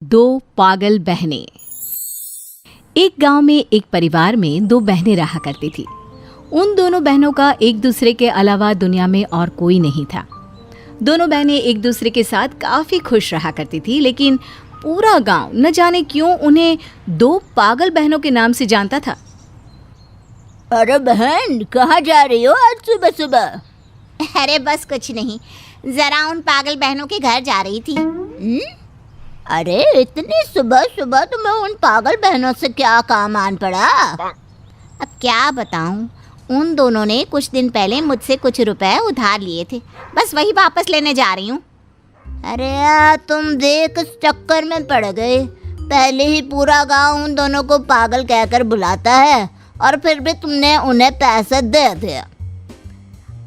दो पागल बहनें। एक गांव में एक परिवार में दो बहनें रहा करती थी। उन दोनों बहनों का एक दूसरे के अलावा दुनिया में और कोई नहीं था। दोनों बहनें एक दूसरे के साथ काफी खुश रहा करती थी, लेकिन पूरा गांव न जाने क्यों उन्हें दो पागल बहनों के नाम से जानता था। अरे बहन, कहाँ जा रही हो आज सुबह सुबह? अरे बस कुछ नहीं, जरा उन पागल बहनों के घर जा रही थी। अरे इतनी सुबह सुबह तुम्हें उन पागल बहनों से क्या काम आन पड़ा? अब क्या बताऊं, उन दोनों ने कुछ दिन पहले मुझसे कुछ रुपए उधार लिए थे, बस वही वापस लेने जा रही हूँ। अरे यार, तुम देख इस चक्कर में पड़ गए। पहले ही पूरा गांव उन दोनों को पागल कहकर बुलाता है और फिर भी तुमने उन्हें पैसे दे दिया।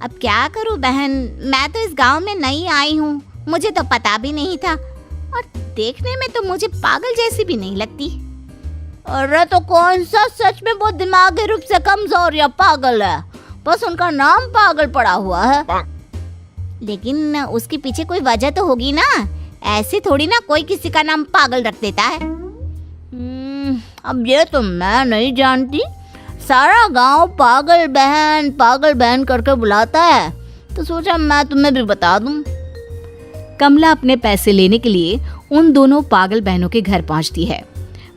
अब क्या करूं बहन, मैं तो इस गांव में नई आई हूँ, मुझे तो पता भी नहीं था, और देखने में तो मुझे पागल जैसी भी नहीं लगती। अरे तो कौन सा सच में वो दिमागी रूप से कमजोर या पागल है, बस उनका नाम पागल पड़ा हुआ है। लेकिन उसके पीछे कोई वजह तो होगी ना, ऐसे थोड़ी ना कोई किसी का नाम पागल रख देता है। अब ये तो मैं नहीं जानती। सारा गांव पागल बहन करके बुलाता है, तो सोचा मैं तुम्हें भी बता दूं। कमला अपने पैसे लेने के लिए उन दोनों पागल बहनों के घर पहुंचती है।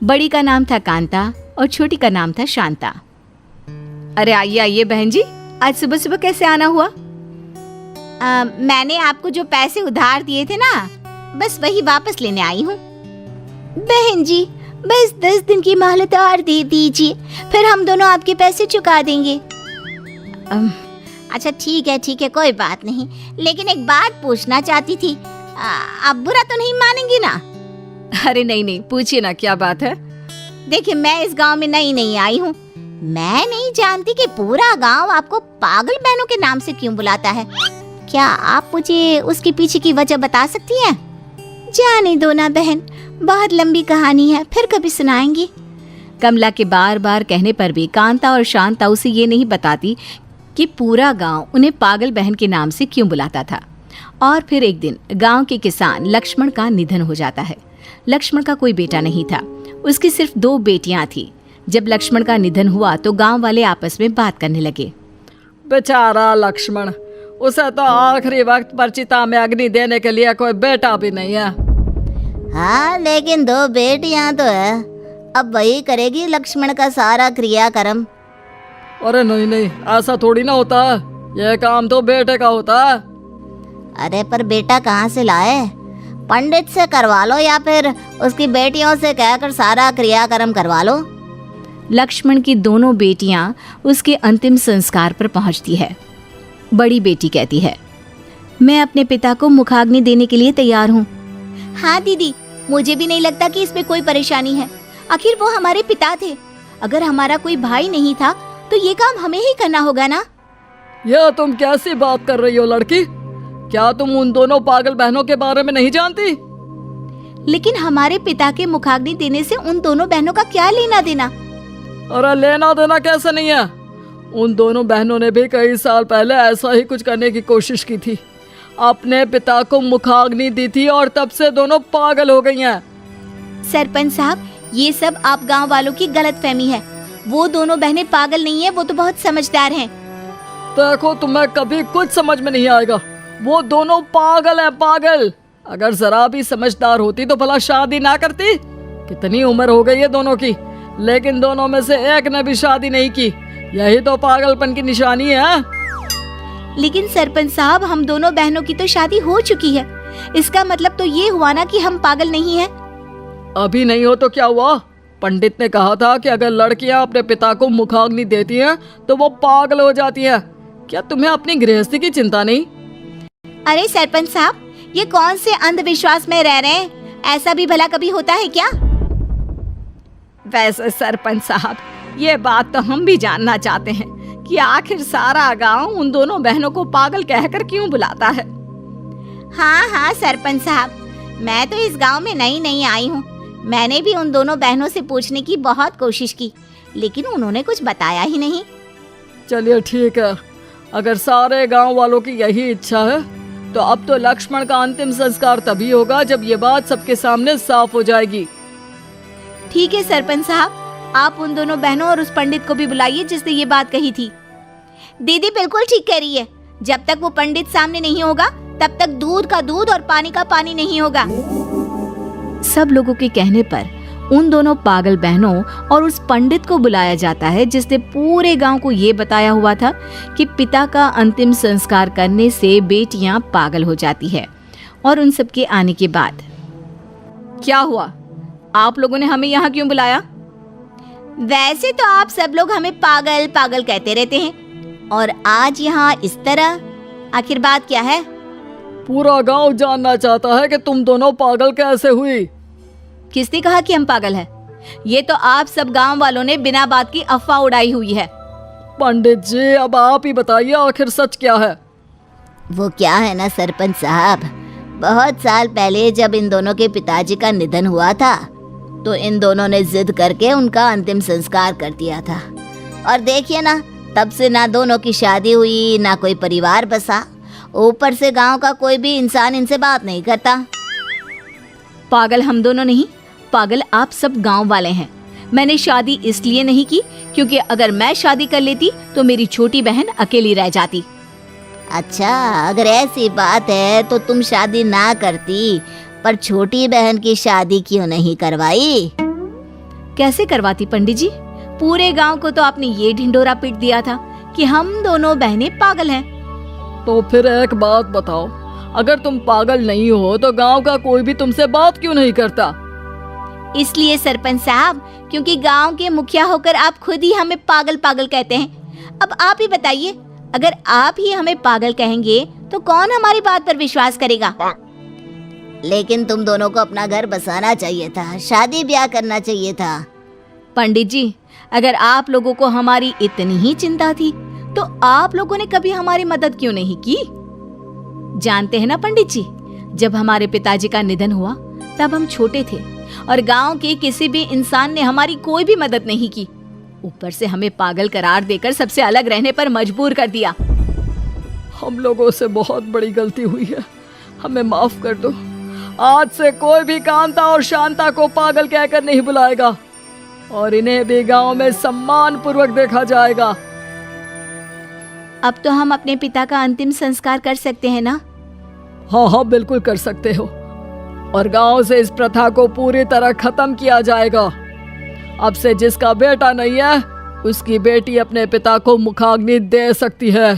बड़ी का नाम था कांता और छोटी का नाम था शांता। अरे आइए आइए बहन जी, आज सुबह सुबह कैसे आना हुआ? मैंने आपको जो पैसे उधार दिए थे ना, बस वही वापस लेने आई हूँ। बहन जी, बस 10 दिन की मोहलत और दे दीजिए, फिर हम दोनों आपके पैसे चुका देंगे। अच्छा ठीक है, कोई बात नहीं, लेकिन एक बात पूछना चाहती थी, आप बुरा तो नहीं मानेंगी ना? अरे नहीं, पूछिए ना, क्या बात है? देखिए, मैं इस गांव में नई आई हूँ, मैं नहीं जानती कि पूरा गांव आपको पागल बहनों के नाम से क्यों बुलाता है। क्या आप मुझे उसके पीछे की वजह बता सकती हैं? जाने दो ना बहन, बहुत लंबी कहानी है, फिर कभी सुनाएंगी। कमला के बार बार कहने पर भी कांता और शांता उसे ये नहीं बताती कि पूरा गांव उन्हें पागल बहन के नाम से क्यों बुलाता था। और फिर एक दिन गांव के किसान लक्ष्मण का निधन हो जाता है। लक्ष्मण का कोई बेटा नहीं था, उसकी सिर्फ 2 बेटियां थी। जब लक्ष्मण का निधन हुआ तो गांव वाले आपस में बात करने लगे। बेचारा लक्ष्मण, उसे तो आखिरी वक्त पर चिता में अग्नि देने के लिए कोई बेटा भी नहीं है। हाँ, लेकिन 2 बेटियां तो है, अब वही करेगी लक्ष्मण का सारा क्रियाक्रम। अरे नहीं, ऐसा थोड़ी ना होता है, ये काम तो बेटे का होता है। अरे पर बेटा कहाँ से लाए? पंडित से करवा लो या फिर उसकी बेटियों से कहकर सारा क्रियाक्रम करवा लो। लक्ष्मण की दोनों बेटियां उसके अंतिम संस्कार पर पहुंचती है। बड़ी बेटी कहती है, मैं अपने पिता को मुखाग्नि देने के लिए तैयार हूँ। हाँ दीदी, मुझे भी नहीं लगता कि इसमें कोई परेशानी है, आखिर वो हमारे पिता थे। अगर हमारा कोई भाई नहीं था तो ये काम हमें ही करना होगा ना। यह तुम कैसी बात कर रही हो लड़की? क्या तुम उन दोनों पागल बहनों के बारे में नहीं जानती? लेकिन हमारे पिता के मुखाग्नि देने से उन दोनों बहनों का क्या लेना देना? अरे लेना देना कैसे नहीं है, उन दोनों बहनों ने भी कई साल पहले ऐसा ही कुछ करने की कोशिश की थी, अपने पिता को मुखाग्नि दी थी और तब से दोनों पागल हो गई हैं। सरपंच साहब, ये सब आप गांव वालों की गलतफहमी है। वो दोनों बहनें पागल नहीं है, वो तो बहुत समझदार हैं। देखो, तुम्हें कभी कुछ समझ में नहीं आएगा, वो दोनों पागल है, पागल। अगर जरा भी समझदार होती तो भला शादी ना करती। कितनी उम्र हो गई है दोनों की, लेकिन दोनों में से एक ने भी शादी नहीं की। यही तो पागलपन की निशानी है। लेकिन सरपंच साहब, हम दोनों बहनों की तो शादी हो चुकी है, इसका मतलब तो ये हुआ ना कि हम पागल नहीं हैं। अभी नहीं हो तो क्या हुआ? पंडित ने कहा था कि अगर लड़कियां अपने पिता को मुखाग्नि देती हैं तो वो पागल हो जाती हैं। क्या तुम्हें अपनी गृहस्थी की चिंता नहीं? अरे सरपंच साहब, ये कौन से अंधविश्वास में रह रहे हैं? ऐसा भी भला कभी होता है क्या? वैसे सरपंच साहब, ये बात तो हम भी जानना चाहते हैं कि आखिर सारा गांव उन दोनों बहनों को पागल कहकर क्यों बुलाता है। हाँ सरपंच साहब, मैं तो इस गांव में नई आई हूँ। मैंने भी उन दोनों बहनों से पूछने की बहुत कोशिश की, लेकिन उन्होंने कुछ बताया ही नहीं। चलिए ठीक है, अगर सारे गांव वालों की यही इच्छा है तो अब तो लक्ष्मण का अंतिम संस्कार तभी होगा जब ये बात सबके सामने साफ हो जाएगी। ठीक है सरपंच साहब, आप उन दोनों बहनों और उस पंडित को भी बुलाइए जिसने ये बात कही थी। दीदी बिल्कुल ठीक कह रही है, जब तक वो पंडित सामने नहीं होगा तब तक दूध का दूध और पानी का पानी नहीं होगा। सब लोगों के कहने पर उन दोनों पागल बहनों और उस पंडित को बुलाया जाता है जिसने पूरे गांव को ये बताया हुआ था कि पिता का अंतिम संस्कार करने से बेटियां पागल हो जाती है। और उन सब के आने के बाद क्या हुआ? आप लोगों ने हमें यहाँ क्यों बुलाया? वैसे तो आप सब लोग हमें पागल पागल कहते रहते हैं, और आज यहाँ इस तरह, आखिर बात क्या है? पूरा गांव जानना चाहता है कि तुम दोनों पागल कैसे हुई। किसने कहा कि हम पागल हैं? ये तो आप सब गांव वालों ने बिना बात की अफवाह उड़ाई हुई है। पंडित जी, अब आप ही बताइए आखिर सच क्या है। वो क्या है ना सरपंच साहब, बहुत साल पहले जब इन दोनों के पिताजी का निधन हुआ था तो इन दोनों ने जिद करके उनका अंतिम संस्कार कर दिया था। और देखिए ना, तब से ना दोनों की शादी हुई, ना कोई परिवार बसा, ऊपर से गांव का कोई भी इंसान इनसे बात नहीं करता। पागल हम दोनों नहीं, पागल आप सब गांव वाले हैं। मैंने शादी इसलिए नहीं की क्योंकि अगर मैं शादी कर लेती तो मेरी छोटी बहन अकेली रह जाती। अच्छा, अगर ऐसी बात है तो तुम शादी ना करती, पर छोटी बहन की शादी क्यों नहीं करवाई? कैसे करवाती पंडित जी? पूरे गांव को तो आपने ये ढिंडोरा पीट दिया था कि हम दोनों बहनें पागल हैं। तो फिर एक बात बताओ, अगर तुम पागल नहीं हो तो गांव का कोई भी तुमसे बात क्यों नहीं करता? इसलिए सरपंच साहब, क्योंकि गांव के मुखिया होकर आप खुद ही हमें पागल पागल कहते हैं। अब आप ही बताइए, अगर आप ही हमें पागल कहेंगे तो कौन हमारी बात पर विश्वास करेगा? लेकिन तुम दोनों को अपना घर बसाना चाहिए था, शादी ब्याह करना चाहिए था। पंडित जी, अगर आप लोगों को हमारी इतनी ही चिंता थी तो आप लोगों ने कभी हमारी मदद क्यों नहीं की? जानते हैं ना पंडित जी, जब हमारे पिताजी का निधन हुआ तब हम छोटे थे और गांव के किसी भी इंसान ने हमारी कोई भी मदद नहीं की। ऊपर से हमें पागल करार देकर सबसे अलग रहने पर मजबूर कर दिया। हम लोगों से बहुत बड़ी गलती हुई है, हमें माफ कर दो। आज से कोई भी कांता और शांता को पागल कहकर नहीं बुलाएगा और इन्हें भी गांव में सम्मान पूर्वक देखा जाएगा। अब तो हम अपने पिता का अंतिम संस्कार कर सकते हैं ना? हाँ हाँ, बिल्कुल कर सकते हो। और गांव से इस प्रथा को पूरी तरह खत्म किया जाएगा। अब से जिसका बेटा नहीं है उसकी बेटी अपने पिता को मुखाग्नि दे सकती है।